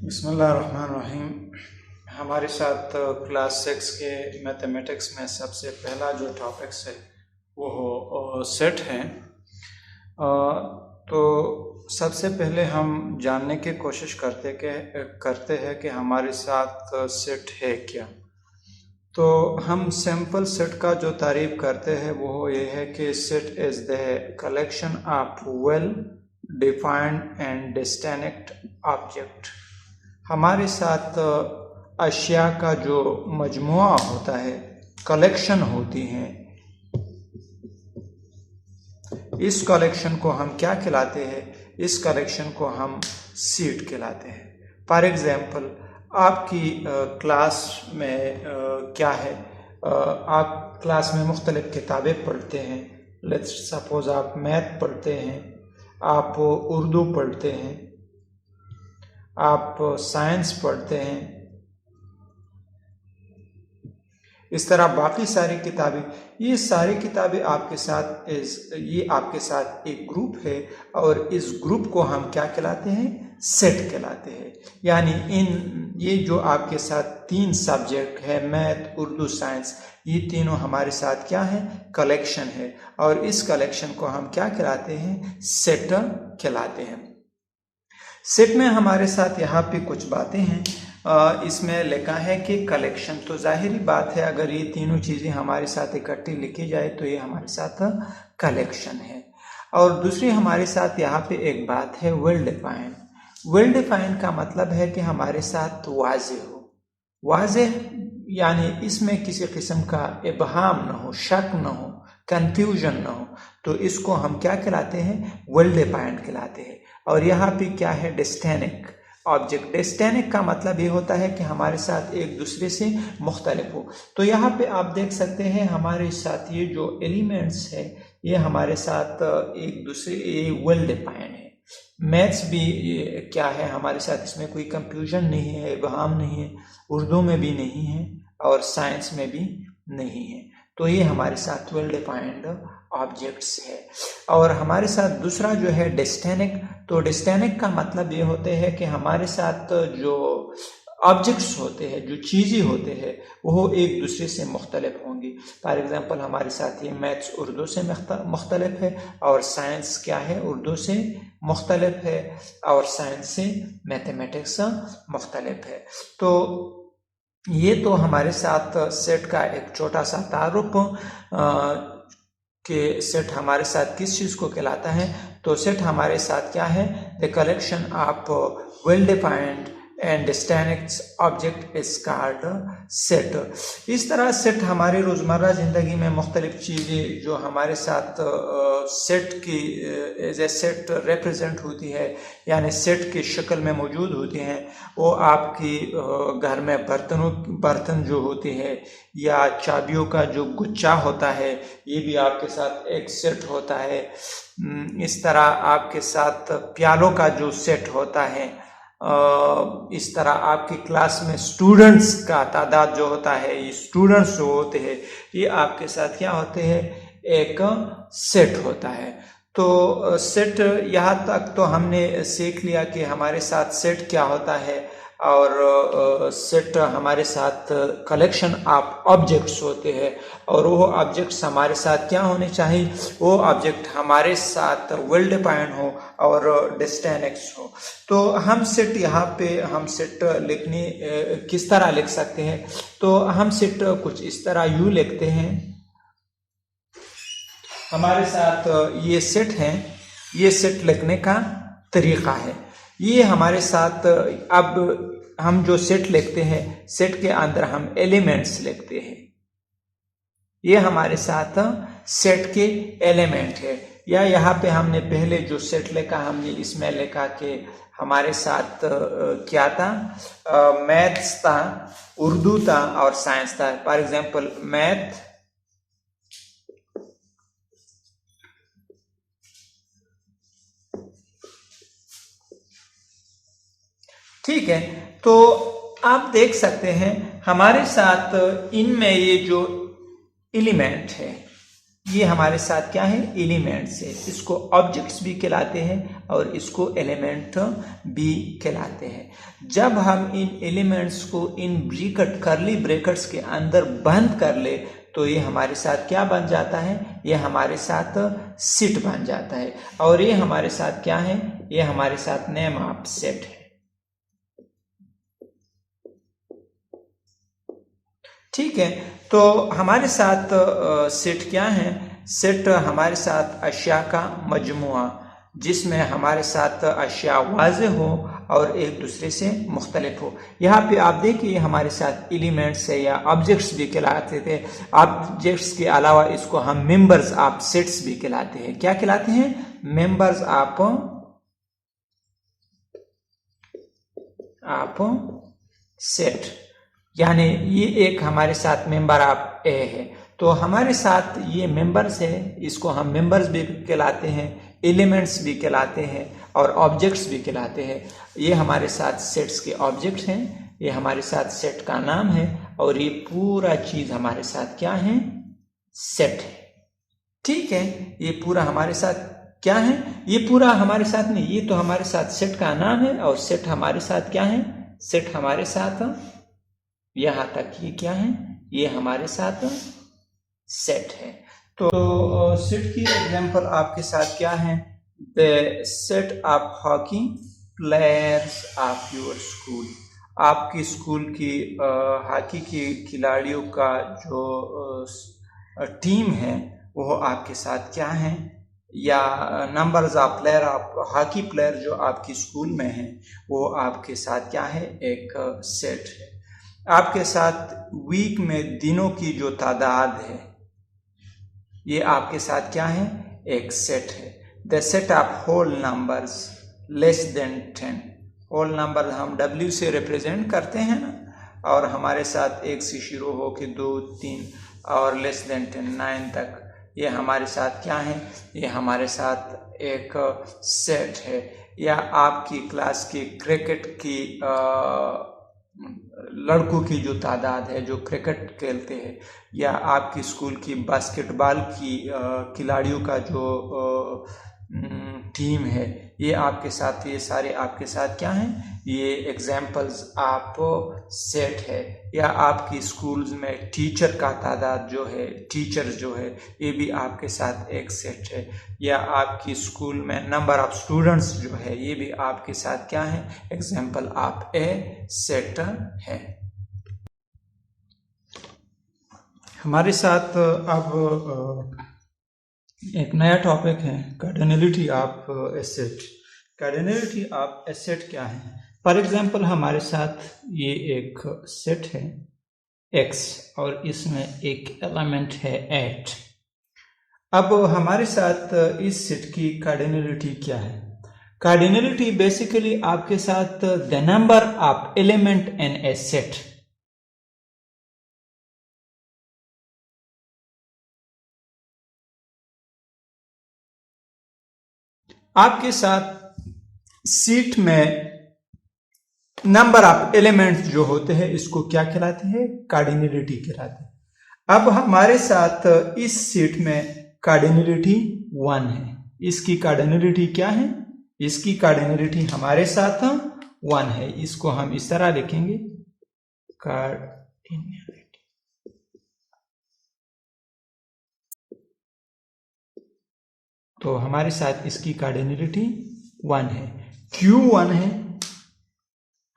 बिस्मिल्लाहिर्रहमानिर्रहीम। हमारे साथ क्लास 6 के मैथमेटिक्स में सबसे पहला जो टॉपिक्स है वो सेट है। तो सबसे पहले हम जानने की कोशिश करते हैं कि हमारे साथ सेट है क्या। तो हम सिंपल सेट का जो तारीफ करते हैं वो ये है कि set is the collection of well defined and distinct object. हमारे साथ अशिया का जो मजमुआ होता है, कलेक्शन होती हैं, इस कलेक्शन को हम क्या कहलाते हैं? इस कलेक्शन को हम सीट कहलाते हैं। फॉर एग्जाम्पल आपकी क्लास में क्या है, आप क्लास में मुख्तलिफ किताबें पढ़ते हैं। लेट्स सपोज आप मैथ पढ़ते हैं, आप उर्दू पढ़ते हैं, आप साइंस पढ़ते हैं, इस तरह बाकी सारी किताबें। ये सारी किताबें आपके साथ एक ग्रुप है और इस ग्रुप को हम क्या कहलाते हैं? सेट कहलाते हैं। यानी ये जो आपके साथ तीन सब्जेक्ट है, मैथ, उर्दू, साइंस, ये तीनों हमारे साथ क्या है? कलेक्शन है। और इस कलेक्शन को हम क्या कहलाते हैं? सेट कहलाते हैं। सेट में हमारे साथ यहाँ पे कुछ बातें हैं। इसमें लिखा है कि कलेक्शन, तो जाहिर बात है अगर ये तीनों चीज़ें हमारे साथ इकट्ठी लिखी जाए तो ये हमारे साथ कलेक्शन है। और दूसरी हमारे साथ यहाँ पे एक बात है, वेल डिफाइंड। वेल डिफाइंड का मतलब है कि हमारे साथ वाज़ेह हो। वाज़ेह यानी इसमें किसी किस्म का इबहाम न हो, शक न हो, कंफ्यूजन न हो, तो इसको हम क्या कहलाते हैं? वेल डिफाइंड कहलाते हैं। और यहाँ पे क्या है? Distinct object. डिस्टिंक्ट का मतलब ये होता है कि हमारे साथ एक दूसरे से मुख्तलिफ हो। तो यहाँ पे आप देख सकते हैं हमारे साथ ये जो एलिमेंट्स है ये हमारे साथ एक दूसरे वेल डिफाइंड है। मैथ्स भी क्या है हमारे साथ, इसमें कोई कंफ्यूजन नहीं है, इबहाम नहीं है, उर्दू में भी नहीं है और साइंस में भी नहीं है। तो ये हमारे साथ वेल डिफाइंड ऑब्जेक्ट्स है। और हमारे साथ दूसरा जो है डिस्टिंक्ट, तो डिस्टिंक्ट का मतलब ये होते हैं कि हमारे साथ जो ऑब्जेक्ट्स होते हैं, जो चीज़ें होते हैं, वो एक दूसरे से मुख्तलिफ होंगी। फॉर एग्जांपल हमारे साथ ये मैथ्स उर्दू से मुख्तलिफ है और साइंस क्या है? उर्दू से मुख्तलिफ है और साइंस से मैथमेटिक्स मुख्तलिफ है। तो ये तो हमारे साथ सेट का एक छोटा सा तारुफ कि सेट हमारे साथ किस चीज़ को कहलाता है। तो सेट हमारे साथ क्या है? The collection of well defined and distinct object is called set. इस तरह सेट हमारे रोज़मर्रा ज़िंदगी में मुख्तलिफ चीज़ें जो हमारे साथ सेट की एज ए सेट रिप्रेजेंट होती है, यानी सेट की शक्ल में मौजूद होती हैं, वो आपकी घर में बर्तन जो होते हैं या चाबियों का जो गुच्छा होता है, ये भी आपके साथ एक सेट होता है। इस तरह आपके साथ प्यालों का जो सेट होता है, इस तरह आपकी क्लास में स्टूडेंट्स का तादाद जो होता है, ये स्टूडेंट्स जो होते हैं, ये आपके साथ क्या होते हैं? एक सेट होता है। तो सेट यहाँ तक तो हमने सीख लिया कि हमारे साथ सेट क्या होता है और सेट हमारे साथ कलेक्शन ऑफ ऑब्जेक्ट्स होते हैं और वो ऑब्जेक्ट्स हमारे साथ क्या होने चाहिए? वो ऑब्जेक्ट हमारे साथ वेल डिफाइंड हो और डिस्टिंक्ट हो। तो हम सेट यहाँ पे हम सेट लिखने किस तरह लिख सकते हैं? तो हम सेट कुछ इस तरह यूँ लिखते हैं। हमारे साथ ये सेट है, ये सेट लिखने का तरीका है। ये हमारे साथ अब हम जो सेट लिखते हैं, सेट के अंदर हम एलिमेंट्स लिखते हैं। ये हमारे साथ सेट के एलिमेंट है। या यहाँ पे हमने पहले जो सेट लिखा, हमने इसमें लिखा कि हमारे साथ क्या था? मैथ्स था, उर्दू था और साइंस था। फॉर एग्जाम्पल मैथ, ठीक है। तो आप देख सकते हैं हमारे साथ इनमें ये जो एलिमेंट है, ये हमारे साथ क्या है, एलिमेंट्स है। इसको ऑब्जेक्ट्स भी कहलाते हैं और इसको एलिमेंट भी कहलाते हैं। जब हम इन एलिमेंट्स को इन ब्रैकेट कर्ली ब्रैकेट्स के अंदर बंद कर ले तो ये हमारे साथ क्या बन जाता है, ये हमारे साथ सेट बन जाता है। और ये हमारे साथ क्या है, ये हमारे साथ नेम ऑफ सेट है। ठीक है, तो हमारे साथ सेट क्या है, सेट हमारे साथ अशिया का मजमुआ जिसमें हमारे साथ अशिया वाज़ेह हो और एक दूसरे से मुख्तलिफ हो। यहाँ पे आप देखिए हमारे साथ एलिमेंट्स है या ऑब्जेक्ट्स भी कहलाते थे। ऑब्जेक्ट्स के अलावा इसको हम मेंबर्स ऑफ सेट्स भी कहलाते हैं। क्या कहलाते हैं, मेंबर्स ऑफ सेट, यानी ये एक हमारे साथ मेंबर ऑफ ए है। तो हमारे साथ ये मेंबर्स है, इसको हम मेंबर्स भी कहलाते हैं, एलिमेंट्स भी कहलाते हैं और ऑब्जेक्ट्स भी कहलाते हैं। ये हमारे साथ सेट्स के ऑब्जेक्ट्स हैं, ये हमारे साथ सेट का नाम है और ये पूरा चीज हमारे साथ क्या है, सेट है। ठीक है, ये पूरा हमारे साथ क्या है, ये पूरा हमारे साथ नहीं, ये तो हमारे साथ सेट का नाम है और सेट हमारे साथ क्या है, सेट हमारे साथ यहां तक ये क्या है, ये हमारे साथ सेट है। तो सेट की एग्जांपल आपके साथ क्या है, the set of hockey players of your school. आपकी स्कूल की हॉकी के खिलाड़ियों का जो टीम है वो आपके साथ क्या है, या numbers of player of hockey player जो आपकी स्कूल में है वो आपके साथ क्या है, एक सेट है। आपके साथ वीक में दिनों की जो तादाद है ये आपके साथ क्या है, एक सेट है। The set of whole numbers less than 10। Whole number हम W से रिप्रेजेंट करते हैं ना, और हमारे साथ 1 से शुरू हो के 2, 3 और लेस देन 10 9 तक, ये हमारे साथ क्या है, ये हमारे साथ एक सेट है। या आपकी क्लास की क्रिकेट की लड़कों की जो तादाद है जो क्रिकेट खेलते हैं, या आपकी स्कूल की बास्केटबॉल की खिलाड़ियों का जो टीम है, ये आपके साथ, ये सारे आपके साथ क्या हैं, ये एग्जाम्पल्स आप सेट है। या आपकी स्कूल्स में टीचर का तादाद जो है, टीचर्स जो है, ये भी आपके साथ एक सेट है। या आपकी स्कूल में नंबर ऑफ स्टूडेंट्स जो है, ये भी आपके साथ क्या है, एग्जाम्पल ऑफ ए सेट है। हमारे साथ अब एक नया टॉपिक है, cardinality of asset. Cardinality of asset क्या है? फॉर एग्जांपल हमारे साथ ये एक सेट है x और इसमें एक एलिमेंट है 8। अब हमारे साथ इस सेट की कार्डिनलिटी क्या है? कार्डिनलिटी बेसिकली आपके साथ the number of element in A set. आपके साथ सीट में नंबर ऑफ एलिमेंट्स जो होते हैं इसको क्या कहलाते हैं? कार्डिनलिटी कहलाते हैं। अब हमारे साथ इस सीट में कार्डिनलिटी 1 है। इसकी कार्डिनलिटी क्या है? इसकी कार्डिनलिटी हमारे साथ 1 है। इसको हम इस तरह लिखेंगे, कार्डिनलिटी। तो हमारे साथ इसकी कार्डिनलिटी 1 है। Q1 है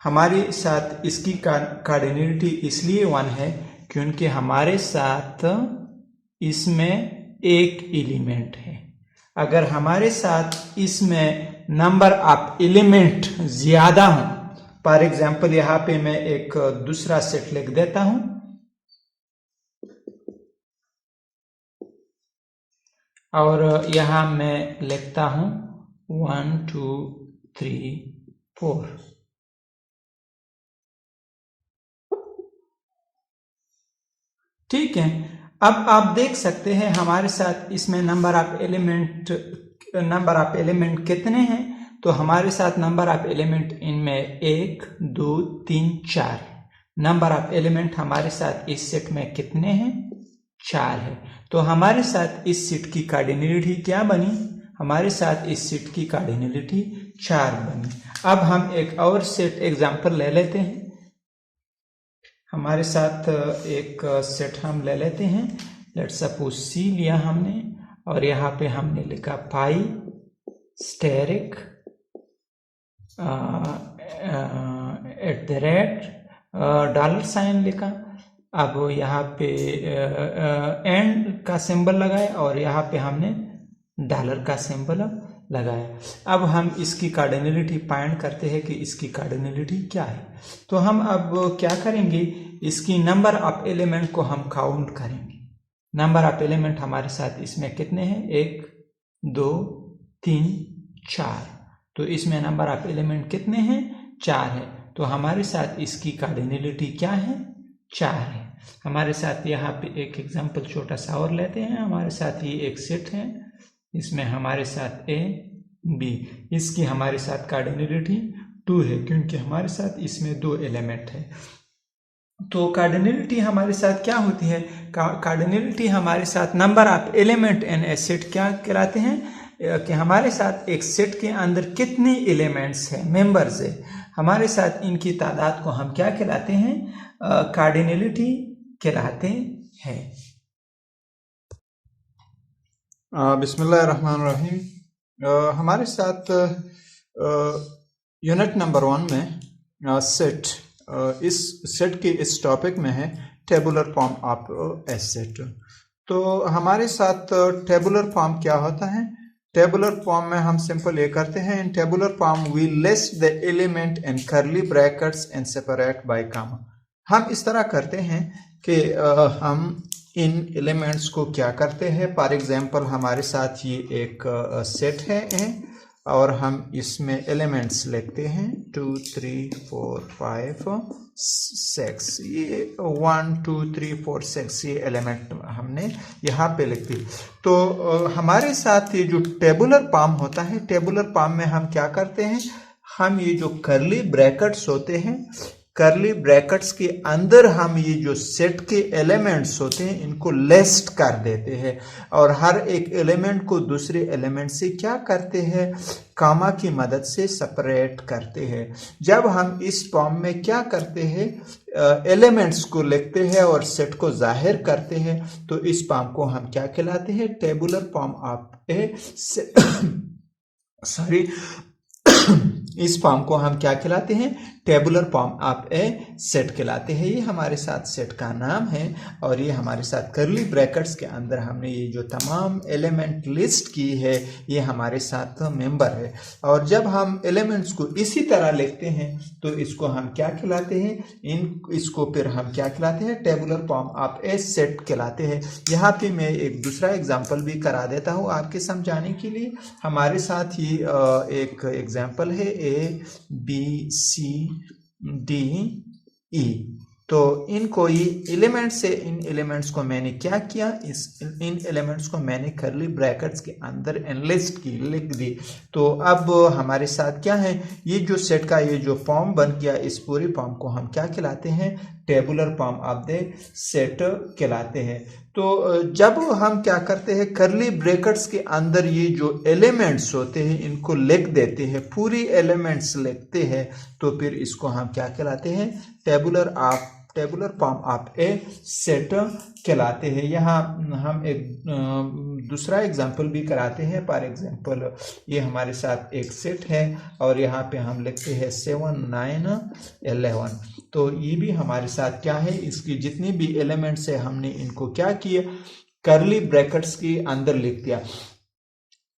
हमारे साथ, इसकी कार्डिनलिटी इसलिए 1 है क्योंकि हमारे साथ इसमें एक एलिमेंट है। अगर हमारे साथ इसमें नंबर ऑफ एलिमेंट ज्यादा हो, फॉर एग्जांपल यहाँ पे मैं एक दूसरा सेट लिख देता हूं, और यहां मैं लिखता हूं 1 2 3 4। ठीक है, अब आप देख सकते हैं हमारे साथ इसमें नंबर ऑफ एलिमेंट कितने हैं? तो हमारे साथ नंबर ऑफ एलिमेंट इनमें 1 2 3 4। नंबर ऑफ एलिमेंट हमारे साथ इस सेट में कितने हैं? 4 है। तो हमारे साथ इस सेट की कार्डिनलिटी क्या बनी? हमारे साथ इस सेट की कार्डिनलिटी 4 बनी। अब हम एक और सेट एग्जांपल ले लेते हैं। हमारे साथ एक सेट हम ले लेते हैं। लेट्स सपोज सी लिया हमने और यहाँ पे हमने लिखा पाई स्टेरिक $, लिखा। अब यहाँ पे एंड का सिंबल लगाए और यहाँ पे हमने डॉलर का सिंबल लगाया। अब हम इसकी कार्डिनलिटी फाइंड करते हैं कि इसकी कार्डिनलिटी क्या है। तो हम अब क्या करेंगे, इसकी नंबर ऑफ एलिमेंट को हम काउंट करेंगे। नंबर ऑफ एलिमेंट हमारे साथ इसमें कितने हैं? 1 2 3 4। तो इसमें नंबर ऑफ एलिमेंट कितने हैं? 4 है। तो हमारे साथ इसकी कार्डिनलिटी क्या है? 4 है। हमारे साथ यहाँ पे एक एग्जांपल छोटा सा और लेते हैं। हमारे साथ ये एक सेट है, इसमें हमारे साथ ए बी, इसकी हमारे साथ कार्डिनलिटी 2 है क्योंकि हमारे साथ इसमें 2 एलिमेंट है। तो कार्डिनलिटी हमारे साथ क्या होती है? कार्डिनलिटी हमारे साथ number of element in A set क्या कहलाते हैं कि हमारे साथ एक सेट के अंदर कितने एलिमेंट्स हैं, मेंबर्स है, हमारे साथ इनकी तादाद को हम क्या कहलाते हैं? कार्डिनलिटी कहलाते हैं। बिस्मिल्लाहिर्रहमानिर्रहीम। हमारे साथ यूनिट नंबर 1 में सेट, इस सेट के इस टॉपिक में है tabular form of a set. तो हमारे साथ टेबुलर फॉर्म क्या होता है? टेबुलर फॉर्म में हम सिंपल ये करते हैं, in tabular form we list the element in curly brackets and separate by comma. हम इस तरह करते हैं कि हम इन एलिमेंट्स को क्या करते हैं। फॉर एग्जांपल हमारे साथ ये एक सेट है और हम इसमें एलिमेंट्स लिखते हैं 2 3 4 5 6। ये 1 2 3 4 6 ये एलिमेंट हमने यहाँ पे लिख दी। तो हमारे साथ ये जो टेबुलर फॉर्म होता है, टेबुलर फॉर्म में हम क्या करते हैं, हम ये जो कर्ली ब्रैकेट्स होते हैं, कर्ली ब्रैकेट्स के अंदर हम ये जो सेट के एलिमेंट्स होते हैं इनको लिस्ट कर देते हैं और हर एक एलिमेंट को दूसरे एलिमेंट से क्या करते हैं, कामा की मदद से सेपरेट करते हैं। जब हम इस फॉर्म में क्या करते हैं, एलिमेंट्स को लिखते हैं और सेट को जाहिर करते हैं, तो इस फॉर्म को हम क्या कहलाते हैं? Tabular form of A sorry इस फॉर्म को हम क्या कहलाते हैं? Tabular form of a set कहलाते हैं। ये हमारे साथ सेट का नाम है और ये हमारे साथ कर्ली ब्रैकेट्स के अंदर हमने ये जो तमाम एलिमेंट लिस्ट की है ये हमारे साथ मेंबर है। और जब हम एलिमेंट्स को इसी तरह लिखते हैं तो इसको हम क्या कहलाते हैं? इसको फिर हम क्या कहलाते हैं? Tabular form of a set कहलाते हैं। यहाँ पे मैं एक दूसरा एग्जाम्पल भी करा देता हूँ आपके समझाने के लिए। हमारे साथ ही एक एग्जाम्पल है ABCDE। तो इनको ये एलिमेंट्स से, इन एलिमेंट्स को मैंने क्या किया, इन एलिमेंट्स को मैंने कर्ली ब्रैकेट्स के अंदर एनलिस्ट की, लिख दी। तो अब हमारे साथ क्या है, ये जो सेट का ये जो फॉर्म बन गया, इस पूरी फॉर्म को हम क्या कहलाते हैं? Tabular form of the set कहलाते हैं। तो जब हम क्या करते हैं, कर्ली ब्रैकेट्स के अंदर ये जो एलिमेंट्स होते हैं इनको लिख देते हैं, पूरी एलिमेंट्स लिखते हैं, तो फिर इसको हम क्या कहलाते हैं? Tabular form of a set कहलाते हैं। यहाँ हम एक दूसरा एग्जाम्पल भी कराते हैं। फॉर एग्जाम्पल ये हमारे साथ एक सेट है और यहाँ पे हम लिखते हैं 7 9 11। तो ये भी हमारे साथ क्या है, इसकी जितनी भी एलिमेंट्स है हमने इनको क्या किया, कर्ली ब्रैकेट्स के अंदर लिख दिया।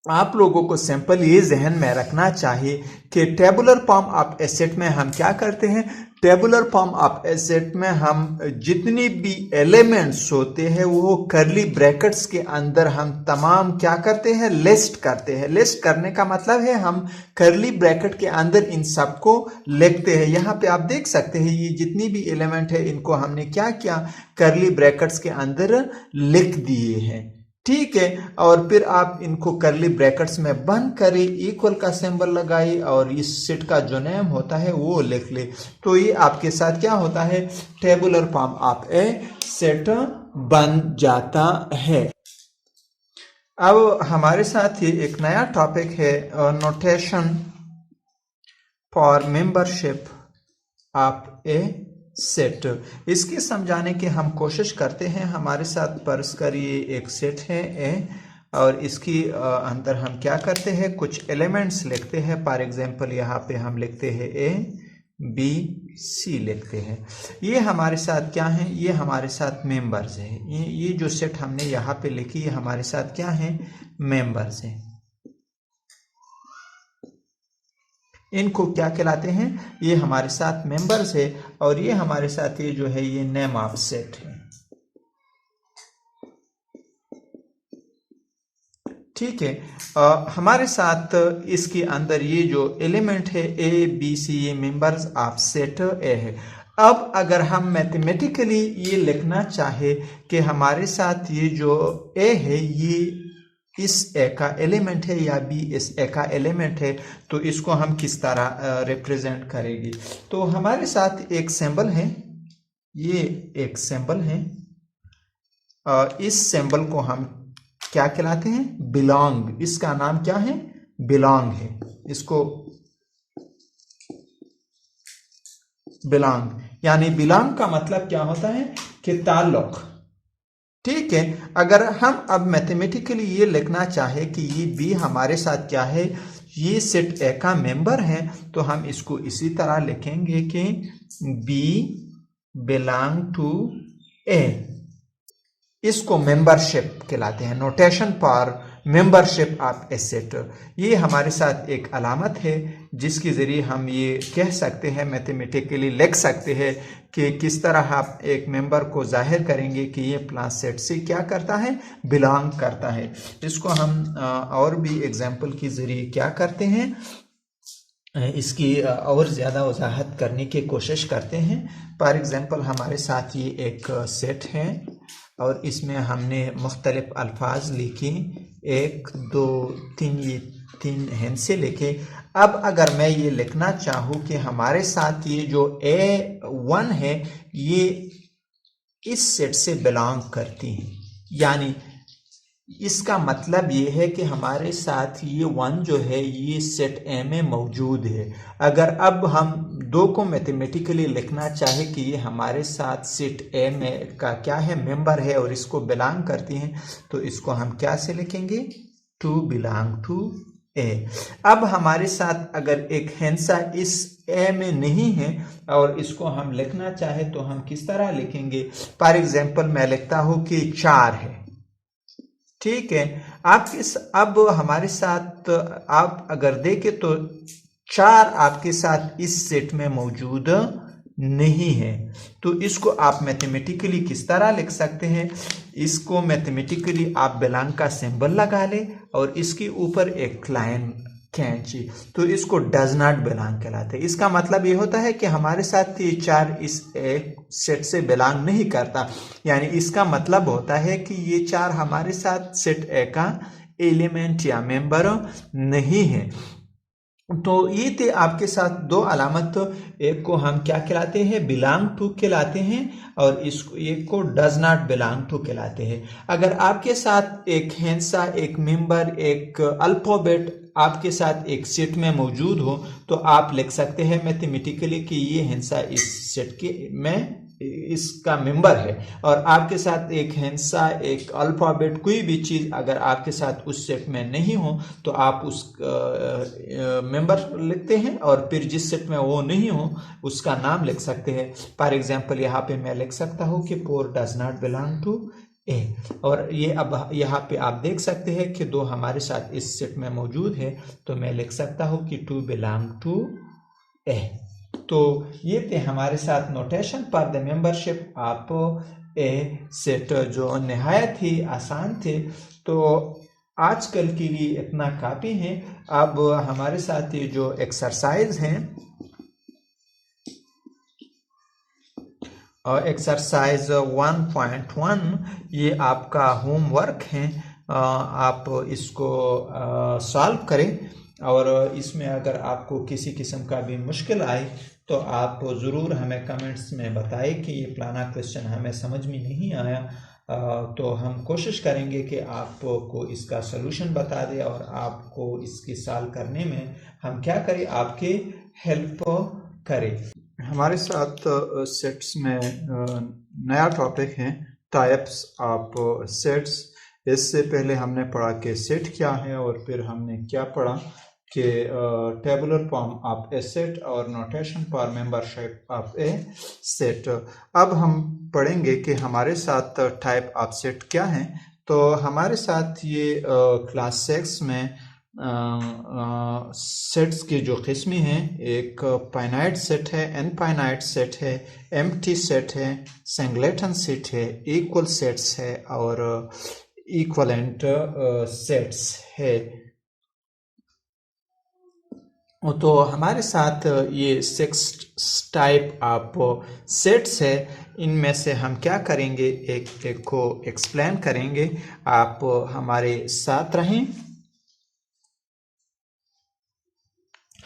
आप लोगों को सिंपल ये जहन में रखना चाहिए कि tabular form of a set में हम क्या करते हैं, tabular form of a set में हम जितनी भी एलिमेंट्स होते हैं वो कर्ली ब्रैकेट्स के अंदर हम तमाम क्या करते हैं, लिस्ट करते हैं। लिस्ट करने का मतलब है हम कर्ली ब्रैकेट के अंदर इन सबको लिखते हैं। यहाँ पे आप देख सकते हैं ये जितनी भी एलिमेंट है इनको हमने क्या किया, कर्ली ब्रैकेट्स के अंदर लिख दिए हैं। ठीक है। और फिर आप इनको करली ब्रैकेट्स में बंद करें, इक्वल का सिंबल लगाई और इस सेट का जो नेम होता है वो लिख ले। तो ये आपके साथ क्या होता है, tabular form of a set बन जाता है। अब हमारे साथ ही एक नया टॉपिक है notation for membership of a set. इसके समझाने की हम कोशिश करते हैं। हमारे साथ पर्स कर ये एक सेट है ए, और इसकी अंदर हम क्या करते हैं, कुछ एलिमेंट्स लिखते हैं। फॉर एग्जांपल यहाँ पे हम लिखते हैं ए बी सी लिखते हैं। ये हमारे साथ क्या है, ये हमारे साथ मेंबर्स हैं। ये जो सेट हमने यहाँ पे लिखी है हमारे साथ क्या है, मेंबर्स हैं। इनको क्या कहलाते हैं, ये हमारे साथ मेंबर्स है। और ये हमारे साथ ये जो है ये नेम ऑफ सेट है। ठीक है। हमारे साथ इसके अंदर ये जो एलिमेंट है ए बी सी, ये मेंबर्स ऑफ सेट ए है। अब अगर हम मैथमेटिकली ये लिखना चाहे कि हमारे साथ ये जो ए है ये इस ए का एलिमेंट है या बी इस ए का एलिमेंट है, तो इसको हम किस तरह रिप्रेजेंट करेंगे। तो हमारे साथ एक सिंबल है, ये एक सिंबल है। इस सिंबल को हम क्या कहलाते हैं, बिलोंग। इसका नाम क्या है, बिलोंग है। इसको बिलोंग, यानी बिलोंग का मतलब क्या होता है कि ताल्लुक। ठीक है। अगर हम अब मैथमेटिकली ये लिखना चाहे कि ये बी हमारे साथ क्या है, ये सेट ए का मेंबर है, तो हम इसको इसी तरह लिखेंगे कि बी बिलोंग टू ए। इसको मेंबरशिप कहलाते हैं, notation for membership of a set. ये हमारे साथ एक अलामत है जिसके ज़रिए हम ये कह सकते हैं, मैथमेटिकली लिख सकते हैं कि किस तरह आप एक मेंबर को जाहिर करेंगे कि ये प्लान सेट से क्या करता है, बिलोंग करता है। इसको हम और भी एग्जाम्पल के ज़रिए क्या करते हैं, इसकी और ज़्यादा वजाहत करने की कोशिश करते हैं। फॉर एग्ज़ाम्पल हमारे साथ ये एक सेट है और इसमें हमने मुख्तलिफ अल्फाज लिखे, 1 2 3, ये 3 हिस्से लिखे। अब अगर मैं ये लिखना चाहूँ कि हमारे साथ ये जो A1 है ये इस सेट से बिलोंग करती है, यानी इसका मतलब ये है कि हमारे साथ ये 1 जो है ये सेट ए में मौजूद है। अगर अब हम 2 को मैथमेटिकली लिखना चाहे कि ये हमारे साथ सेट ए में का क्या है, मेंबर है और इसको बिलोंग करती हैं, तो इसको हम क्या से लिखेंगे, टू बिलोंग टू ए। अब हमारे साथ अगर एक हिस्सा इस ए में नहीं है और इसको हम लिखना चाहे तो हम किस तरह लिखेंगे। फॉर एग्जाम्पल मैं लिखता हूँ कि 4 है। ठीक है। अब हमारे साथ आप अगर देखें तो 4 आपके साथ इस सेट में मौजूद नहीं है, तो इसको आप मैथमेटिकली किस तरह लिख सकते हैं। इसको मैथमेटिकली आप बिलोंग का सिंबल लगा लें और इसके ऊपर एक लाइन खींची, तो इसको डज नॉट बिलोंग कहलाते हैं। इसका मतलब ये होता है कि हमारे साथ ये 4 इस एक सेट से बिलोंग नहीं करता, यानी इसका मतलब होता है कि ये 4 हमारे साथ सेट ए का एलिमेंट या मेंबर नहीं है। तो ये थे आपके साथ 2 अलामत। एक को हम क्या कहलाते हैं, बिलोंग टू कहलाते हैं, और इसको एक को डज नॉट बिलोंग टू कहलाते हैं। अगर आपके साथ एक हिस्सा, एक मेंबर, एक अल्फाबेट आपके साथ एक सेट में मौजूद हो, तो आप लिख सकते हैं मैथमेटिकली कि ये हिस्सा इस सेट के में इसका मेंबर है। और आपके साथ एक हिस्सा, एक अल्फाबेट, कोई भी चीज़ अगर आपके साथ उस सेट में नहीं हो तो आप उस मेंबर लिखते हैं, और फिर जिस सेट में वो नहीं हो उसका नाम लिख सकते हैं। फॉर एग्जांपल यहाँ पे मैं लिख सकता हूँ कि 4 डज नॉट बिलोंग टू ए। और ये अब यहाँ पे आप देख सकते हैं कि 2 हमारे साथ इस सेट में मौजूद है, तो मैं लिख सकता हूँ कि 2 बिलोंग टू ए। तो ये थे हमारे साथ notation for the membership of a set, जो नहायत ही आसान थे। तो आजकल के लिए इतना काफ़ी है। अब हमारे साथ ये जो एक्सरसाइज हैं, और एक्सरसाइज 1.1 ये आपका होमवर्क है। आप इसको सॉल्व करें, और इसमें अगर आपको किसी किस्म का भी मुश्किल आए तो आप ज़रूर हमें कमेंट्स में बताएं कि ये फलाना क्वेश्चन हमें समझ में नहीं आया, तो हम कोशिश करेंगे कि आपको इसका सलूशन बता दें और आपको इसके सॉल्व करने में हम क्या करें, आपके हेल्प करें। हमारे साथ सेट्स में नया टॉपिक है टाइप्स ऑफ सेट्स। इससे पहले हमने पढ़ा कि सेट क्या है, और फिर हमने क्या पढ़ा कि tabular form of a set और notation for membership of a set. अब हम पढ़ेंगे कि हमारे साथ टाइप ऑफ सेट क्या है। तो हमारे साथ ये क्लास 6 में सेट्स की जो किस्में हैं, एक फाइनाइट सेट है, इनफाइनाइट सेट है, एम्प्टी सेट है, सिंगलेटन सेट है, इक्वल सेट्स है और इक्वलेंट सेट्स है। तो हमारे साथ ये 6 टाइप ऑफ सेट्स है। इनमें से हम क्या करेंगे, एक एक को एक्सप्लेन करेंगे। आप हमारे साथ रहें।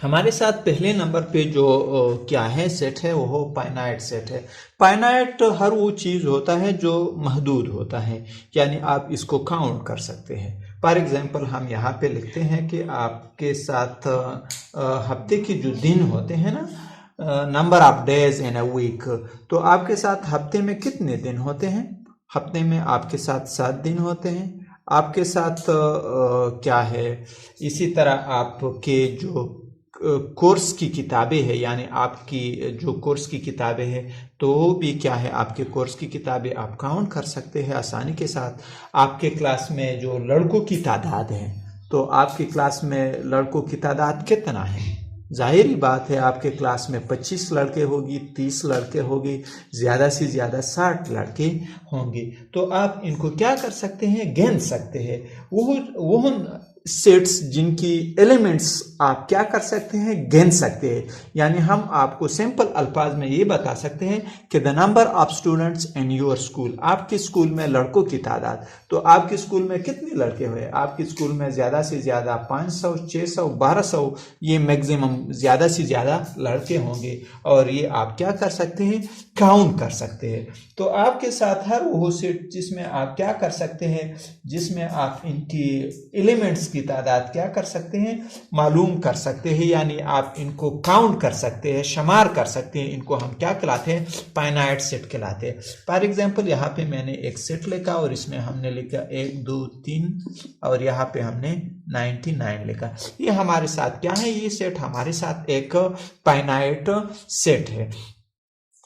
हमारे साथ पहले नंबर पे जो क्या है सेट है, वो फाइनाइट सेट है। फाइनाइट हर वो चीज़ होता है जो महदूद होता है, यानी आप इसको काउंट कर सकते हैं। फॉर एग्जांपल हम यहाँ पे लिखते हैं कि आपके साथ हफ्ते के जो दिन होते हैं ना, number of days in a week, तो आपके साथ हफ्ते में कितने दिन होते हैं? हफ्ते में आपके साथ 7 दिन होते हैं। आपके साथ क्या है, इसी तरह आपके जो कोर्स की किताबें हैं, यानी आपकी जो कोर्स की किताबें हैं, तो वो भी क्या है, आपके कोर्स की किताबें आप काउंट कर सकते हैं आसानी के साथ। आपके क्लास में जो लड़कों की तादाद है, तो आपकी क्लास में लड़कों की तादाद कितना है? जाहिर बात है आपके क्लास में 25 लड़के होगी, 30 लड़के होंगे, ज़्यादा से ज़्यादा 60 लड़के होंगे। तो आप इनको क्या कर सकते हैं, गिन सकते हैं। वो सेट्स जिनकी एलिमेंट्स आप क्या कर सकते हैं, गिन सकते हैं। यानी हम आपको सिंपल अल्फाज में ये बता सकते हैं कि the number of students in your school, आपके स्कूल में लड़कों की तादाद। तो आपके स्कूल में कितने लड़के हुए? आपके स्कूल में ज़्यादा से ज़्यादा 500, 600, 1200, ये मैक्सिमम ज़्यादा से ज़्यादा लड़के होंगे, और ये आप क्या कर सकते हैं, काउंट कर सकते हैं। तो आपके साथ हर वो सेट जिसमें आप क्या कर सकते हैं, जिसमें आप इनकी एलिमेंट्स की तादाद क्या कर सकते हैं, मालूम कर सकते हैं, यानी आप इनको काउंट कर सकते हैं, शुमार कर सकते हैं। इनको हम क्या कहलाते हैं, फाइनाइट सेट कहलाते हैं। फॉर एग्जांपल यहाँ पे मैंने एक सेट लिखा और इसमें हमने लिखा 1 2 3 और यहाँ पे हमने 99 लिखा। ये हमारे साथ क्या है, ये सेट हमारे साथ एक फाइनाइट सेट है,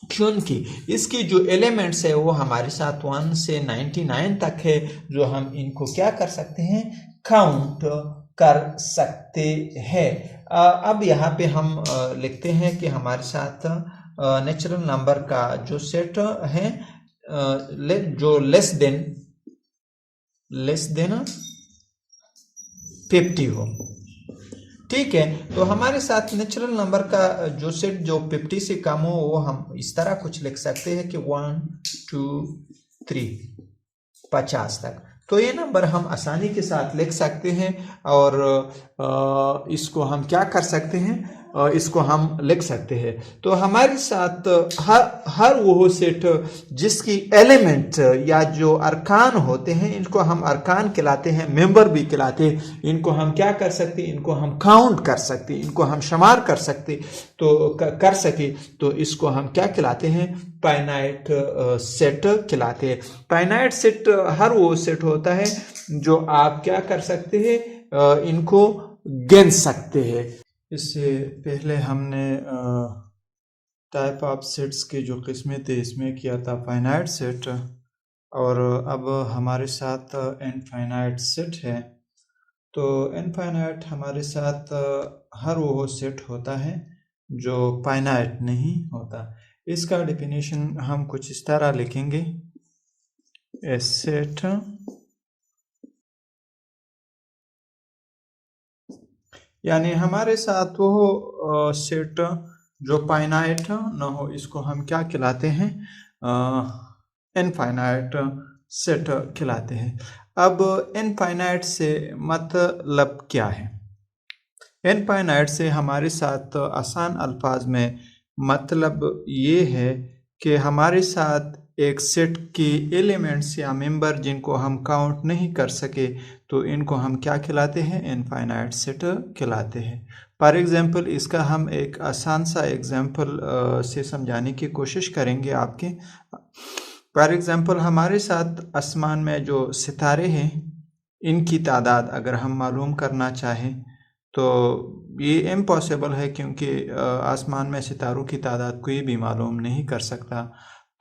क्योंकि इसकी जो एलिमेंट्स है वो हमारे साथ 1 से 99 तक है, जो हम इनको क्या कर सकते हैं, काउंट कर सकते हैं। अब यहाँ पे हम लिखते हैं कि हमारे साथ नेचुरल नंबर का जो सेट है, जो लेस देन 50 हो, ठीक है। तो हमारे साथ नेचुरल नंबर का जो सेट जो 50 से कम हो, वो हम इस तरह कुछ लिख सकते हैं कि 1 2 3 50 तक। तो ये नंबर हम आसानी के साथ लिख सकते हैं, और इसको हम क्या कर सकते हैं, इसको हम लिख सकते हैं। तो हमारे साथ हर वो सेट जिसकी एलिमेंट या जो अरकान होते हैं, इनको हम अरकान कहलाते हैं, मेंबर भी कहलाते हैं। इनको हम क्या कर सकते हैं, इनको हम काउंट कर सकते, इनको हम शुमार कर सकते, तो कर सके, तो इसको हम क्या कहलाते हैं, फाइनाइट सेट कहलाते हैं। फाइनाइट सेट हर वो सेट होता है जो आप क्या कर सकते हैं, इनको गिन सकते हैं। इससे पहले हमने टाइप ऑफ सेट्स के जो किस्में थे, इसमें किया था फाइनाइट सेट, और अब हमारे साथ इनफाइनाइट सेट है। तो इनफाइनाइट हमारे साथ हर वो सेट होता है जो फाइनाइट नहीं होता। इसका डेफिनेशन हम कुछ इस तरह लिखेंगे, ए सेट यानी हमारे साथ वो सेट जो फाइनाइट न हो, इसको हम क्या कहलाते हैं, इनफाइनाइट सेट कहलाते हैं। अब इनफाइनाइट से मतलब क्या है? इनफाइनाइट से हमारे साथ आसान अल्फाज में मतलब ये है कि हमारे साथ एक सेट के एलिमेंट्स या मेंबर जिनको हम काउंट नहीं कर सके तो इनको हम क्या कहलाते हैं? इनफाइनाइट सेट कहलाते हैं। फॉर एग्जांपल इसका हम एक आसान सा एग्जांपल से समझाने की कोशिश करेंगे आपके। फॉर एग्जांपल हमारे साथ आसमान में जो सितारे हैं इनकी तादाद अगर हम मालूम करना चाहें तो ये इम्पॉसिबल है, क्योंकि आसमान में सितारों की तादाद कोई भी मालूम नहीं कर सकता।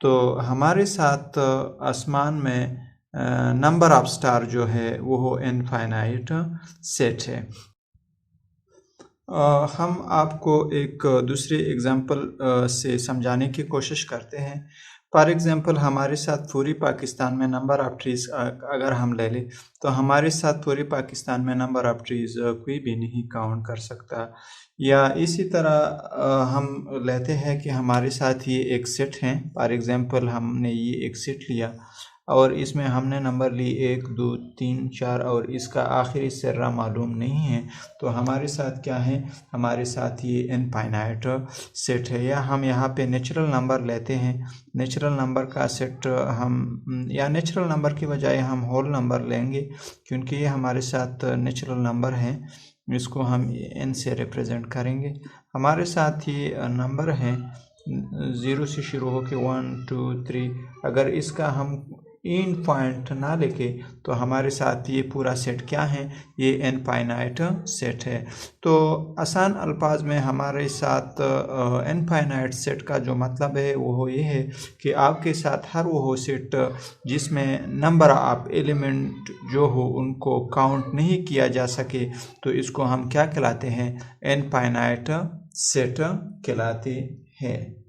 तो हमारे साथ आसमान में नंबर ऑफ स्टार जो है वो इनफाइनाइट सेट है। हम आपको एक दूसरे एग्जांपल से समझाने की कोशिश करते हैं। फॉर एग्जांपल हमारे साथ पूरी पाकिस्तान में नंबर ऑफ ट्रीज़ अगर हम ले लें तो हमारे साथ पूरी पाकिस्तान में नंबर ऑफ ट्रीज़ कोई भी नहीं काउंट कर सकता। या इसी तरह हम लेते हैं कि हमारे साथ ये एक सेट है। फॉर एग्जांपल हमने ये एक सेट लिया और इसमें हमने नंबर ली 1 2 3 4 और इसका आखिरी सर्रा मालूम नहीं है, तो हमारे साथ क्या है? हमारे साथ ये इनफाइनाइट सेट है। या हम यहाँ पे नेचुरल नंबर लेते हैं, नेचुरल नंबर का सेट हम, या नेचुरल नंबर की बजाय हम होल नंबर लेंगे क्योंकि ये हमारे साथ नेचुरल नंबर हैं, इसको हम n से रिप्रेजेंट करेंगे। हमारे साथ ये नंबर हैं 0 से शुरू होकर 1 2 3, अगर इसका हम इन पॉइंट ना लेके तो हमारे साथ ये पूरा सेट क्या है? ये इनफाइनाइट सेट है। तो आसान अल्फाज में हमारे साथ इनफाइनाइट सेट का जो मतलब है वो ये है कि आपके साथ हर वो सेट जिसमें नंबर ऑफ एलिमेंट जो हो उनको काउंट नहीं किया जा सके तो इसको हम क्या कहलाते हैं? इनफाइनाइट सेट कहलाते हैं।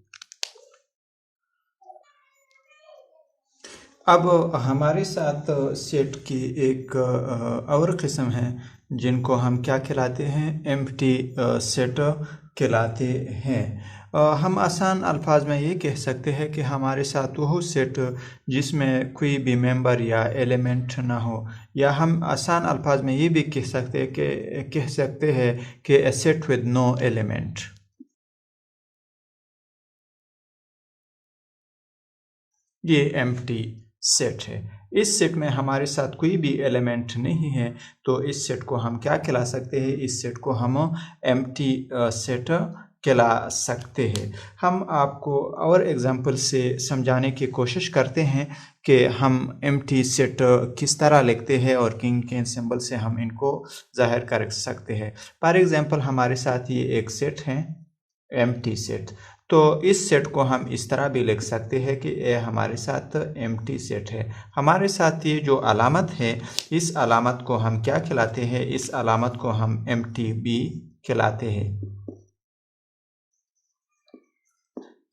अब हमारे साथ सेट की एक और किस्म है जिनको हम क्या कहलाते हैं? एम्प्टी सेट कहलाते हैं। हम आसान अल्फाज में ये कह सकते हैं कि हमारे साथ वो सेट जिसमें कोई भी मेंबर या एलिमेंट ना हो, या हम आसान अल्फाज में ये भी कह सकते हैं कि a set with no element. ये एम्प्टी सेट है। इस सेट में हमारे साथ कोई भी एलिमेंट नहीं है, तो इस सेट को हम क्या कहला सकते हैं? इस सेट को हम एम्प्टी सेट कहला सकते हैं। हम आपको और एग्जांपल से समझाने की कोशिश करते हैं कि हम एम्प्टी सेट किस तरह लिखते हैं और किन किन सिंबल से हम इनको जाहिर कर सकते हैं। फॉर एग्जांपल हमारे साथ ये एक सेट है एम्प्टी सेट, तो इस सेट को हम इस तरह भी लिख सकते हैं कि ये हमारे साथ एम्प्टी सेट है। हमारे साथ ये जो अलामत है इस अलामत को हम क्या कहलाते हैं? इस अलामत को हम एम्प्टी भी कहलाते हैं।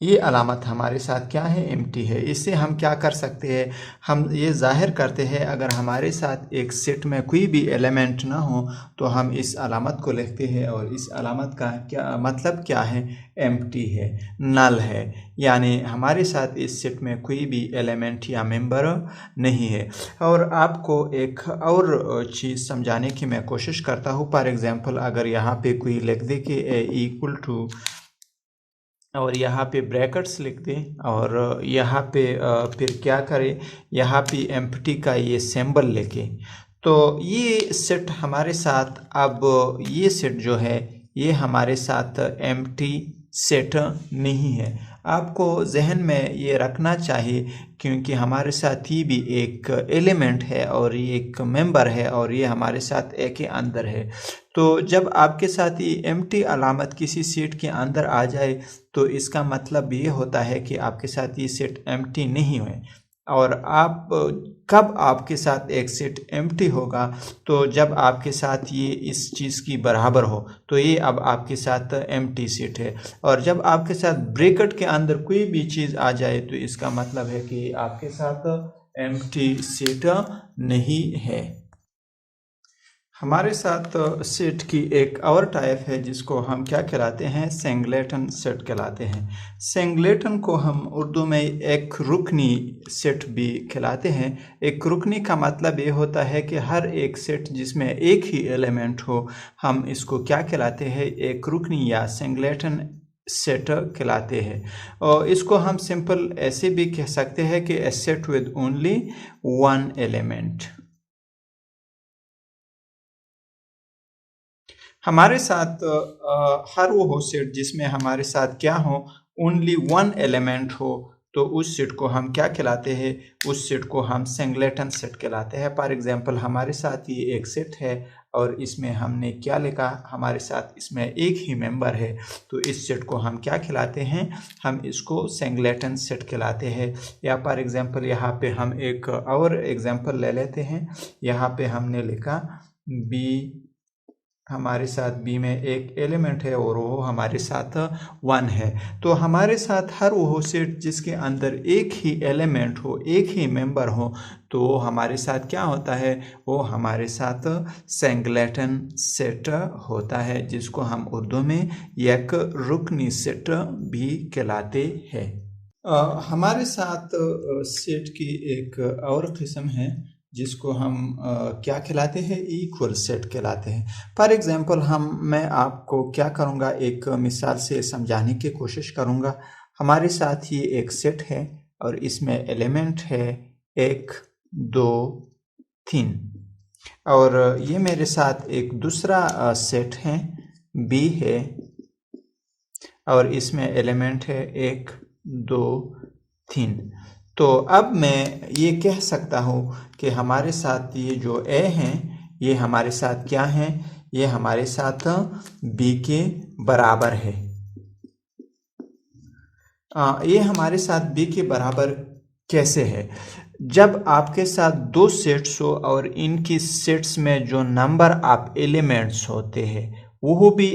ये अलामत हमारे साथ क्या है? एम्प्टी है। इससे हम क्या कर सकते हैं? हम ये जाहिर करते हैं अगर हमारे साथ एक सेट में कोई भी एलिमेंट ना हो तो हम इस अलामत को लिखते हैं, और इस अलामत का क्या मतलब क्या है? एम्प्टी है, नल है, यानी हमारे साथ इस सेट में कोई भी एलिमेंट या मेंबर नहीं है। और आपको एक और चीज़ समझाने की मैं कोशिश करता हूँ। फॉर एग्जांपल अगर यहाँ पे कोई लिख दे कि ए इक्वल टू, और यहाँ पे ब्रैकेट्स लिख दें, और यहाँ पे फिर क्या करें? यहाँ पे एम्प्टी का ये सिंबल लेके, तो ये सेट हमारे साथ, अब ये सेट जो है ये हमारे साथ एम्प्टी सेट नहीं है। आपको जहन में ये रखना चाहिए क्योंकि हमारे साथ ही भी एक एलिमेंट है और ये एक मेंबर है और ये हमारे साथ ए के अंदर है। तो जब आपके साथ ये एम्प्टी अलामत किसी सेट के अंदर आ जाए तो इसका मतलब ये होता है कि आपके साथ ये सेट एम्प्टी नहीं है। और आप कब आपके साथ एक सेट एम्प्टी होगा? तो जब आपके साथ ये इस चीज़ की बराबर हो, तो ये अब आपके साथ एम्प्टी सेट है। और जब आपके साथ ब्रैकेट के अंदर कोई भी चीज़ आ जाए तो इसका मतलब है कि आपके साथ एम्प्टी सेट नहीं है। हमारे साथ सेट की एक और टाइप है जिसको हम क्या कहलाते हैं, सिंगलेटन सेट कहलाते हैं। सिंगलेटन को हम उर्दू में एक रुकनी सेट भी कहलाते हैं। एक रुकनी का मतलब ये होता है कि हर एक सेट जिसमें एक ही एलिमेंट हो, हम इसको क्या कहलाते हैं, एक रुकनी या सिंगलेटन सेट कहलाते हैं। और इसको हम सिंपल ऐसे भी कह सकते हैं कि a set with only one element. हमारे साथ हर वो हो सेट जिसमें हमारे साथ क्या हो, ओनली वन एलिमेंट हो, तो उस सेट को हम क्या कहलाते हैं, उस सेट को हम सिंगलेटन सेट कहलाते हैं। फॉर एग्जांपल हमारे साथ ये एक सेट है और इसमें हमने क्या लिखा, हमारे साथ इसमें एक ही मेंबर है, तो इस सेट को हम क्या कहलाते हैं, हम इसको सिंगलेटन सेट कहलाते हैं। या फॉर एग्जांपल यहाँ पे हम एक और एग्जांपल ले लेते हैं। यहाँ पे हमने लिखा बी, हमारे साथ बी में एक एलिमेंट है और वो हमारे साथ वन है। तो हमारे साथ हर वो सेट जिसके अंदर एक ही एलिमेंट हो, एक ही मेंबर हो, तो हमारे साथ क्या होता है, वो हमारे साथ सिंगलेटन सेट होता है, जिसको हम उर्दू में एक रुकनी सेट भी कहलाते हैं। हमारे साथ सेट की एक और किस्म है जिसको हम क्या कहलाते हैं, इक्वल सेट कहलाते हैं। फॉर एग्जांपल मैं आपको क्या करूँगा, एक मिसाल से समझाने की कोशिश करूँगा। हमारे साथ ये एक सेट है और इसमें एलिमेंट है 1, 2, 3, और ये मेरे साथ एक दूसरा सेट है बी है और इसमें एलिमेंट है 1, 2, 3। तो अब मैं ये कह सकता हूँ कि हमारे साथ ये जो ए हैं, ये हमारे साथ क्या हैं, ये हमारे साथ बी के बराबर है। ये हमारे साथ बी के बराबर कैसे है, जब आपके साथ दो सेट्स हो और इनकी सेट्स में जो नंबर ऑफ एलिमेंट्स होते हैं वो भी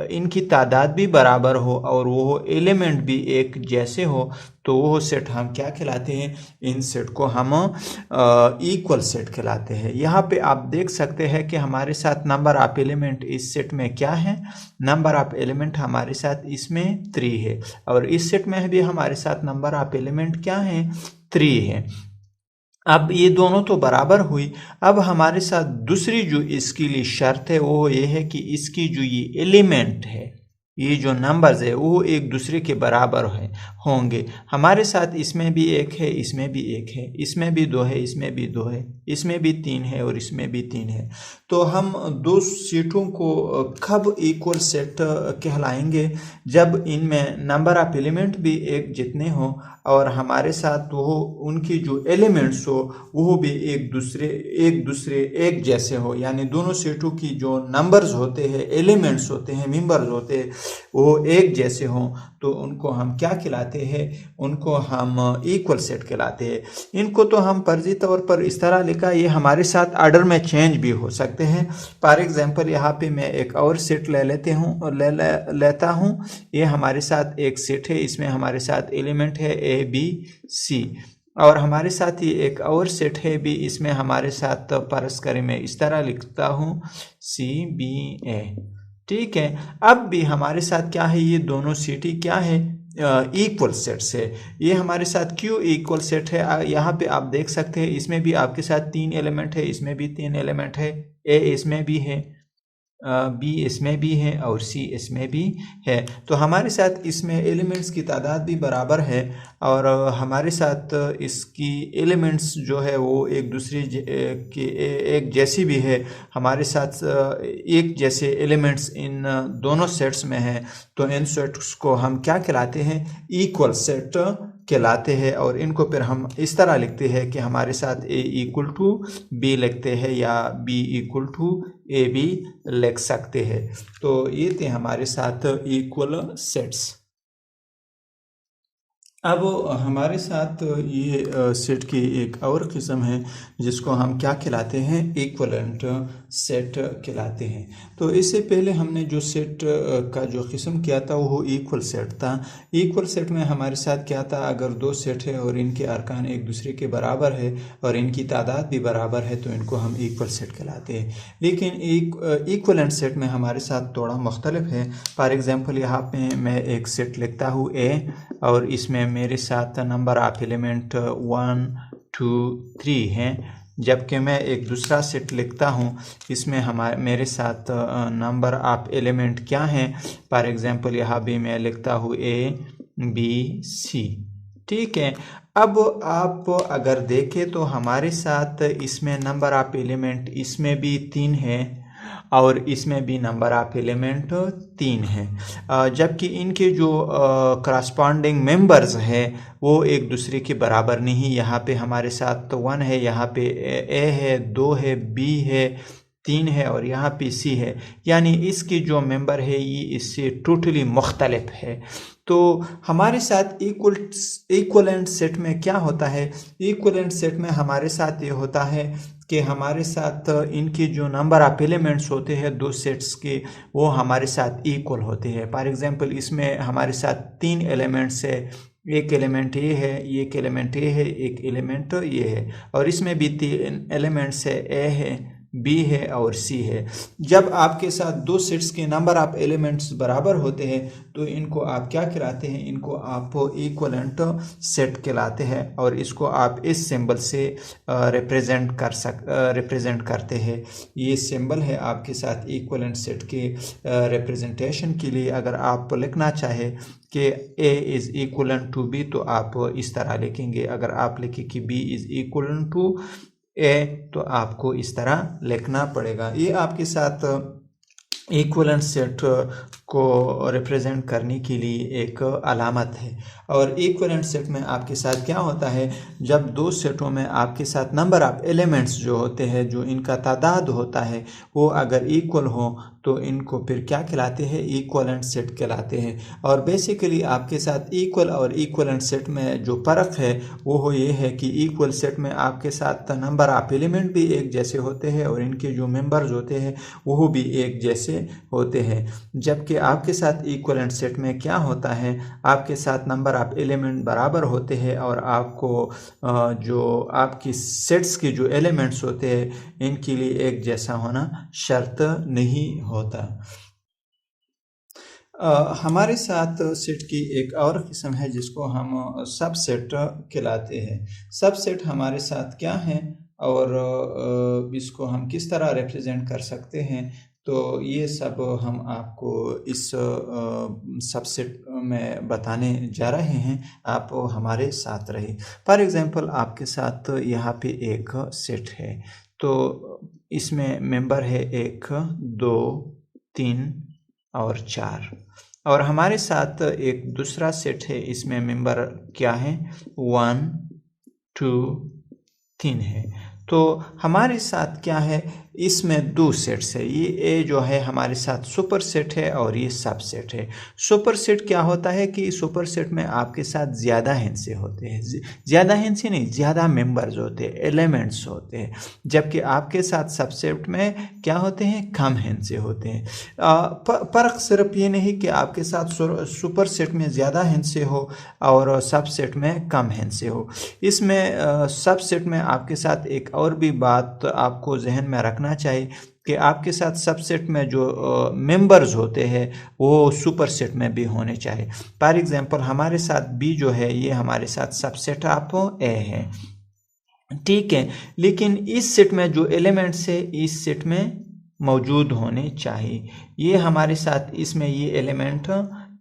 इनकी तादाद भी बराबर हो और वो एलिमेंट भी एक जैसे हो, तो वो सेट हम क्या कहलाते हैं, इन सेट को हम इक्वल सेट कहलाते हैं। यहाँ पे आप देख सकते हैं कि हमारे साथ नंबर ऑफ एलिमेंट इस सेट में क्या है, नंबर ऑफ एलिमेंट हमारे साथ इसमें 3 है और इस सेट में भी हमारे साथ नंबर ऑफ एलिमेंट क्या है, 3 है। अब ये दोनों तो बराबर हुई। अब हमारे साथ दूसरी जो इसके लिए शर्त है वो ये है कि इसकी जो ये एलिमेंट है, ये जो नंबर्स है वो एक दूसरे के बराबर होंगे। हमारे साथ इसमें भी 1 है, इसमें भी 1 है, इसमें भी 2 है, इसमें भी 2 है, इसमें भी 3 है और इसमें भी 3 है। तो हम दो सेटों को कब इक्वल सेट कहलाएंगे, जब इनमें नंबर ऑफ एलिमेंट भी एक जितने हो और हमारे साथ वो उनकी जो एलिमेंट्स हो वो भी एक दूसरे एक जैसे हो, यानी दोनों सेटों की जो नंबर्स होते हैं, एलिमेंट्स होते हैं, मेंबर्स होते हैं, वो एक जैसे हों, तो उनको हम क्या कहलाते हैं, उनको हम इक्वल सेट कहलाते हैं। इनको तो हम फर्जी तौर पर इस तरह लिखा, ये हमारे साथ ऑर्डर में चेंज भी हो सकते हैं। फॉर एग्जांपल यहाँ पे मैं एक और सेट ले लेता हूँ। ये हमारे साथ एक सेट है, इसमें हमारे साथ एलिमेंट है A, B, C, और हमारे साथ ही एक और सेट है भी, इसमें हमारे साथ परस करें मैं इस तरह लिखता हूँ C, B, A। ठीक है, अब भी हमारे साथ क्या है, ये दोनों सेट ही क्या है, इक्वल सेट्स है। ये हमारे साथ क्यों इक्वल सेट है, यहाँ पे आप देख सकते हैं, इसमें भी आपके साथ 3 एलिमेंट है, इसमें भी 3 एलिमेंट है, A इसमें भी है, B इसमें भी है और C इसमें भी है। तो हमारे साथ इसमें एलिमेंट्स की तादाद भी बराबर है और हमारे साथ इसकी एलिमेंट्स जो है वो एक दूसरे की एक जैसी भी है। हमारे साथ एक जैसे एलिमेंट्स इन दोनों सेट्स में हैं, तो इन सेट्स को हम क्या कहलाते हैं, इक्वल सेट कहलाते हैं। और इनको फिर हम इस तरह लिखते हैं कि हमारे साथ A इक्वल टू B लिखते हैं या B इक्वल टू A भी लिख सकते हैं। तो ये थे हमारे साथ इक्वल सेट्स। अब हमारे साथ ये सेट की एक और किस्म है जिसको हम क्या कहलाते हैं, इक्वलेंट सेट कहलाते हैं। तो इससे पहले हमने जो सेट का जो किस्म किया था वो इक्वल सेट था। इक्वल सेट में हमारे साथ क्या था, अगर दो सेट है और इनके अरकान एक दूसरे के बराबर है और इनकी तादाद भी बराबर है तो इनको हम इक्वल सेट कहलाते हैं। लेकिन इक्वलेंट सेट में हमारे साथ थोड़ा मुख्तलिफ है। फॉर एग्जांपल यहाँ पे मैं एक सेट लिखता हूँ ए और इसमें मेरे साथ नंबर ऑफ एलिमेंट 1 2 3 हैं, जबकि मैं एक दूसरा सेट लिखता हूँ इसमें मेरे साथ नंबर ऑफ एलिमेंट क्या हैं। फॉर एग्जांपल यहाँ भी मैं लिखता हूँ ए बी सी। ठीक है, अब आप अगर देखें तो हमारे साथ इसमें नंबर ऑफ एलिमेंट इसमें भी 3 है और इसमें भी नंबर ऑफ एलिमेंट 3 है, जबकि इनके जो करस्पॉन्डिंग मेंबर्स है वो एक दूसरे के बराबर नहीं। यहाँ पे हमारे साथ तो 1 है, यहाँ पे ए है, 2 है, बी है, 3 है और यहाँ पे सी है, यानी इसके जो मेंबर है ये इससे टोटली मुख्तलिफ है। तो हमारे साथ इक्वलेंट सेट में क्या होता है, इक्वलेंट सेट में हमारे साथ ये होता है कि हमारे साथ इनके जो नंबर ऑफ एलिमेंट्स होते हैं दो सेट्स के वो हमारे साथ इक्वल होते हैं। फॉर एग्जांपल इसमें हमारे साथ 3 एलिमेंट्स है, एक एलिमेंट ये है, एक एलिमेंट ये है, एक एलिमेंट ये है, और इसमें भी 3 एलिमेंट्स है, ए है, बी है और सी है। जब आपके साथ दो सेट्स के नंबर ऑफ एलिमेंट्स बराबर होते हैं तो इनको आप क्या कहलाते हैं, इनको आप इक्वलेंट सेट कहलाते हैं और इसको आप इस सिंबल से रिप्रेजेंट करते हैं। ये सिंबल है आपके साथ इक्वलेंट सेट के रिप्रेजेंटेशन के लिए। अगर आप लिखना चाहे कि A is equivalent to B तो आप इस तरह लिखेंगे। अगर आप लिखें कि B is equivalent to A तो आपको इस तरह लिखना पड़ेगा। ये आपके साथ इक्वलेंट सेट को रिप्रेजेंट करने के लिए एक अलामत है। और इक्वलेंट सेट में आपके साथ क्या होता है, जब दो सेटों में आपके साथ नंबर ऑफ एलिमेंट्स जो होते हैं, जो इनका तादाद होता है वो अगर इक्वल हो तो इनको फिर क्या कहलाते हैं, इक्वलेंट सेट कहलाते हैं। और बेसिकली आपके साथ इक्वल और इक्वलेंट सेट में जो फ़र्क है वो ये है कि इक्वल सेट में आपके साथ नंबर ऑफ एलिमेंट भी एक जैसे होते हैं और इनके जो मेंबर्स होते हैं वो भी एक जैसे होते हैं, जबकि आपके साथ इक्वलेंट सेट में क्या होता है, आपके साथ नंबर ऑफ एलिमेंट बराबर होते हैं और आपको जो आपकी सेट्स के जो एलिमेंट्स होते हैं इनके लिए एक जैसा होना शर्त नहीं होता। हमारे साथ सेट की एक और किस्म है जिसको हम सबसेट कहलाते हैं। सबसेट हमारे साथ क्या है और इसको हम किस तरह रिप्रेजेंट कर सकते हैं, तो ये सब हम आपको इस सबसेट में बताने जा रहे हैं, आप हमारे साथ रहिए। फॉर एग्जांपल आपके साथ यहाँ पे एक सेट है, तो इसमें मेंबर है 1 2 3 और 4, और हमारे साथ एक दूसरा सेट है, इसमें मेंबर क्या है 1 2 3 है। तो हमारे साथ क्या है, इसमें 2 सेट्स है। ये ए जो है हमारे साथ सुपर सेट है और ये सब सेट है। सुपर सेट क्या होता है कि सुपर सेट में आपके साथ ज़्यादा हिस्से होते हैं, ज़्यादा हिस्से नहीं, ज़्यादा मेंबर्स होते हैं, एलिमेंट्स होते हैं, जबकि आपके साथ सबसेट में क्या होते हैं, कम हिस्से होते हैं। फ़र्क सिर्फ ये नहीं कि आपके साथ सुपर सेट में ज़्यादा हिस्से हो और सब सेट में कम हिस्से हो। इसमें सब सेट में आपके साथ एक और भी बात आपको जहन में रखना चाहिए कि आपके साथ सबसेट में जो मेंबर्स होते हैं वो सुपर सेट में भी होने चाहिए। फॉर एग्जांपल हमारे साथ बी जो है ये हमारे साथ सबसेट ऑफ ए है, ठीक है, लेकिन इस सेट में जो एलिमेंट्स है इस सेट में मौजूद होने चाहिए। ये हमारे साथ इसमें ये एलिमेंट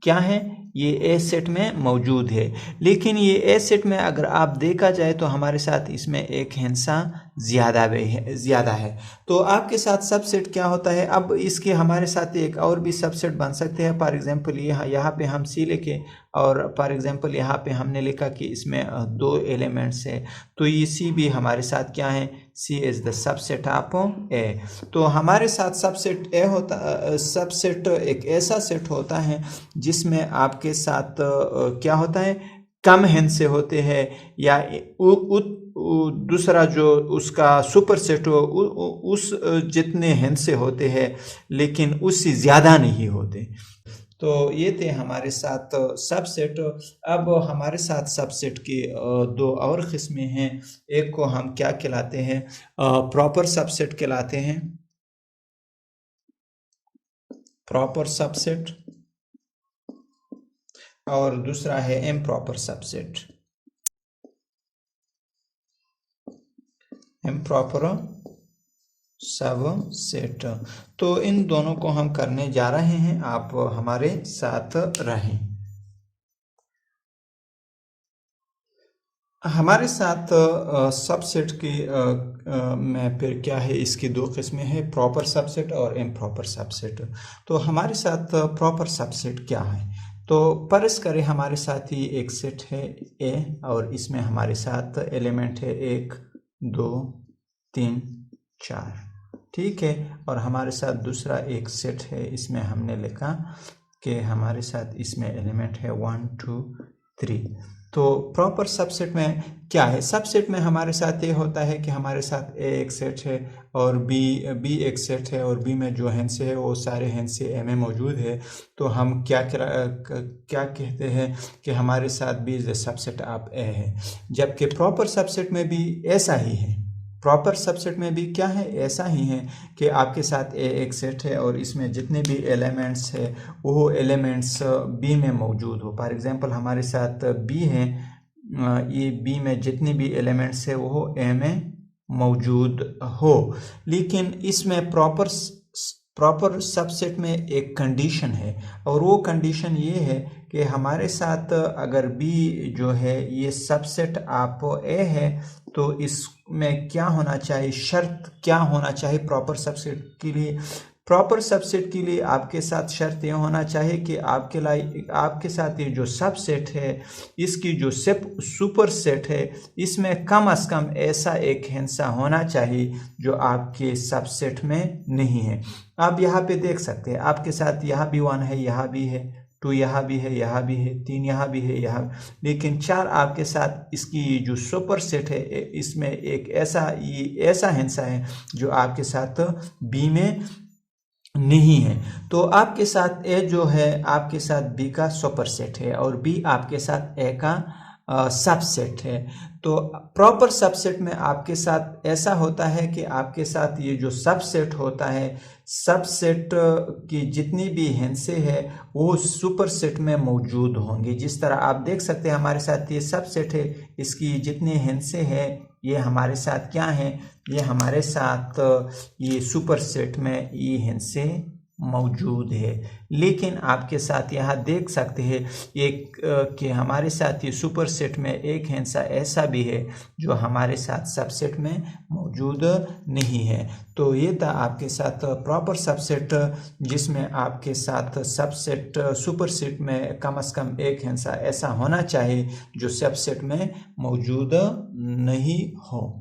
क्या है, ये ए सेट में मौजूद है, लेकिन ये ए सेट में अगर आप देखा जाए तो हमारे साथ इसमें एक हिस्सा ज़्यादा है। तो आपके साथ सबसेट क्या होता है, अब इसके हमारे साथ एक और भी सबसेट बन सकते हैं। फॉर एग्जांपल यहाँ पे हम सी लिखे और फॉर एग्जांपल यहाँ पे हमने लिखा कि इसमें 2 एलिमेंट्स है, तो ये सी भी हमारे साथ क्या है, सी इज़ द सबसेट ऑफ ए। तो हमारे साथ सबसेट ए होता, सबसेट एक ऐसा सेट होता है जिसमें आपके साथ क्या होता है, कम हेन से होते हैं या दूसरा जो उसका सुपर सेट हो उस जितने हेन से होते हैं, लेकिन उससे ज़्यादा नहीं होते। तो ये थे हमारे साथ सबसेट। अब हमारे साथ सबसेट की दो और किस्में हैं। एक को हम क्या कहलाते हैं, प्रॉपर सबसेट कहलाते हैं, प्रॉपर सबसेट, और दूसरा है इम्प्रॉपर सबसेट, इम्प्रॉपर सबसेट। तो इन दोनों को हम करने जा रहे हैं, आप हमारे साथ रहें। हमारे साथ सबसेट की में फिर क्या है, इसकी दो किस्में हैं, प्रॉपर सबसेट और इम्प्रॉपर सबसेट। तो हमारे साथ प्रॉपर सबसेट क्या है, तो फर्ज करें हमारे साथ ही एक सेट है ए और इसमें हमारे साथ एलिमेंट है 1 2 3 4, ठीक है। और हमारे साथ दूसरा एक सेट है, इसमें हमने लिखा कि हमारे साथ इसमें एलिमेंट है 1 2 3। तो प्रॉपर सबसेट में क्या है, सबसेट में हमारे साथ ये होता है कि हमारे साथ ए एक सेट है और बी एक सेट है, और बी में जो हेंस है वो सारे हेंस ए में मौजूद है। तो हम क्या कहते हैं कि हमारे साथ B is the subset of A है। जबकि प्रॉपर सबसेट में भी ऐसा ही है, प्रॉपर सबसेट में भी क्या है, ऐसा ही है कि आपके साथ ए एक सेट है और इसमें जितने भी एलिमेंट्स है वो एलिमेंट्स बी में मौजूद हो। फॉर एग्जांपल हमारे साथ बी है, ये बी में जितने भी एलिमेंट्स है वो ए में मौजूद हो। लेकिन इसमें प्रॉपर सबसेट में एक कंडीशन है, और वो कंडीशन ये है कि हमारे साथ अगर बी जो है ये सबसेट ऑफ ए है, तो इसमें क्या होना चाहिए, शर्त क्या होना चाहिए प्रॉपर सबसेट के लिए। प्रॉपर सबसेट के लिए आपके साथ शर्त ये होना चाहिए कि आपके साथ ये जो सबसेट है, इसकी जो सुपर सेट है, इसमें कम से कम ऐसा एक हिस्सा होना चाहिए जो आपके सबसेट में नहीं है। आप यहाँ पे देख सकते हैं, आपके साथ यहाँ भी 1 है, यहाँ भी है 2, यहाँ भी है, यहाँ भी है 3, यहाँ भी है, यहाँ, लेकिन 4 आपके साथ इसकी जो सुपर सेट है, इसमें एक ऐसा हिस्सा है जो आपके साथ बी में नहीं है। तो आपके साथ ए जो है आपके साथ बी का सुपर सेट है और बी आपके साथ ए का सबसेट है। तो प्रॉपर सबसेट में आपके साथ ऐसा होता है कि आपके साथ ये जो सबसेट होता है, सबसेट की जितनी भी हिस्से है वो सुपर सेट में मौजूद होंगे। जिस तरह आप देख सकते हैं हमारे साथ ये सबसेट है, इसकी जितने हिस्से हैं ये हमारे साथ क्या हैं, ये हमारे साथ ये सुपर सेट में ये हिस्से मौजूद है। लेकिन आपके साथ यहाँ देख सकते हैं एक कि हमारे साथ ये सुपर सेट में एक हिस्सा ऐसा भी है जो हमारे साथ सबसेट में मौजूद नहीं है। तो ये था आपके साथ प्रॉपर सबसेट, जिसमें आपके साथ सबसेट सुपर सेट में कम से कम एक हिस्सा ऐसा होना चाहिए जो सबसेट में मौजूद नहीं हो।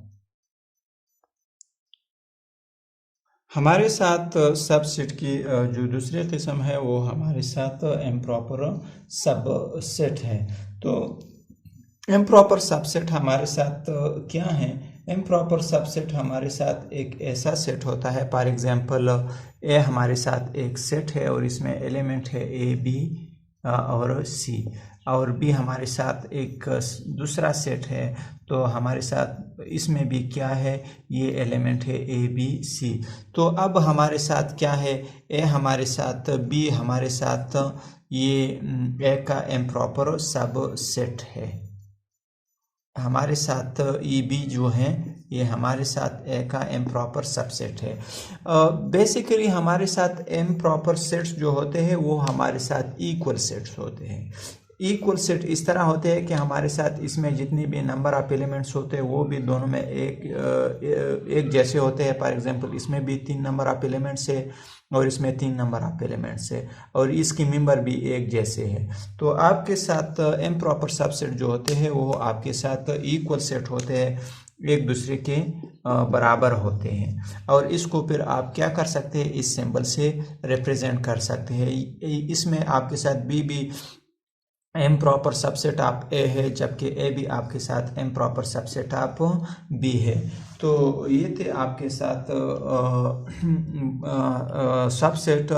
हमारे साथ सबसेट की जो दूसरी किस्म है वो हमारे साथ इम्प्रॉपर सबसेट है। तो इम्प्रॉपर सबसेट हमारे साथ क्या है, इम्प्रॉपर सबसेट हमारे साथ एक ऐसा सेट होता है, फॉर एग्जांपल ए हमारे साथ एक सेट है और इसमें एलिमेंट है ए बी और सी, और बी हमारे साथ एक दूसरा सेट है। तो हमारे साथ इसमें भी क्या है, ये एलिमेंट है ए बी सी। तो अब हमारे साथ क्या है, ए हमारे साथ बी हमारे साथ ये ए का इम्प्रॉपर सबसेट है। हमारे साथ ई बी जो है ये हमारे साथ ए का इम्प्रॉपर सबसेट है। बेसिकली हमारे साथ इम्प्रॉपर सेट्स जो होते हैं वो हमारे साथ इक्वल सेट्स होते हैं। इक्वल सेट इस तरह होते हैं कि हमारे साथ इसमें जितनी भी नंबर ऑफ एलिमेंट्स होते हैं वो भी दोनों में एक जैसे होते हैं। फॉर एग्जांपल इसमें भी 3 नंबर ऑफ एलिमेंट्स है और इसमें 3 नंबर ऑफ एलिमेंट्स है और इसकी मेंबर भी एक जैसे है। तो आपके साथ इम्प्रॉपर सबसेट जो होते हैं वो आपके साथ इक्वल सेट होते हैं, एक दूसरे के बराबर होते हैं। और इसको फिर आप क्या कर सकते हैं, इस सिंबल से रिप्रेजेंट कर सकते हैं। इसमें आपके साथ बी भी एम प्रॉपर सबसेट ऑफ ए है, जबकि ए भी आपके साथ एम प्रॉपर सबसेट ऑफ बी है। तो ये थे आपके साथ सबसेट,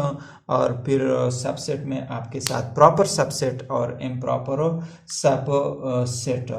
और फिर सबसेट में आपके साथ प्रॉपर सबसेट और इम्प्रॉपर सबसेट।